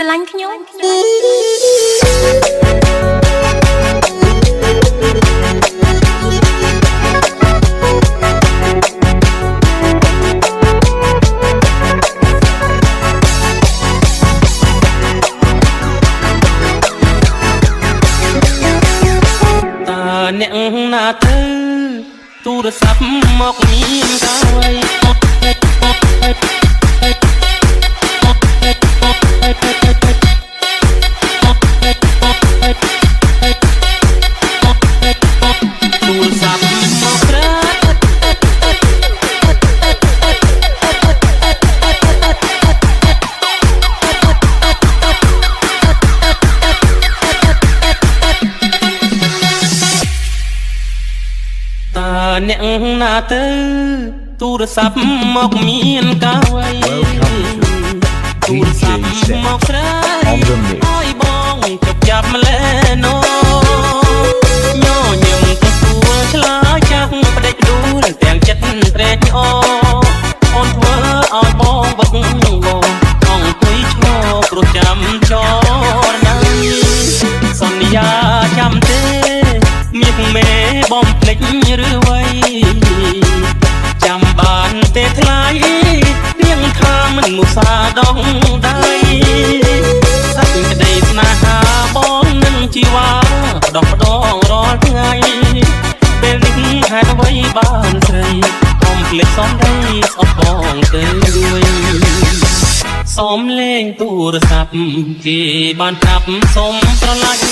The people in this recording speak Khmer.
ឡាញ់ខ្ញុំអ្នកណាទៅទូរស័ព្ទមកមានកាយទូរស័ព្ទមកប្រើអ្នកណាទៅទូរស័ព្ទមកមានកាវៃទូរស័ព្ទមកស្រាយឲ្យបងទៅចាប់ម្លេណូញញឹមទៅសួរឆ្លើយចាស់ផ្ដេចដួលទាំងចិត្តត្រេកអរអូនធ្វើឲ្យបងវឹកវរអង្គុយឈរព្រោះចាំចរណាសន្យាចាំទេមាសមេបំភ្លេចឬវ័យចាំបានទេថ្លៃរៀងថាមិនមុសាដងដៃសាច់ក្តីស្នេហាបងនឹងជីវ៉ាដោះដងរាល់ថ្ងៃពេលនេះហេតុអ្វីបានស្រីកុំភ្លេចសំដីស្អប់បងទៅវិញសូមលេងទូរស័ព្ទគេបានកាប់សូមស្រឡាញ់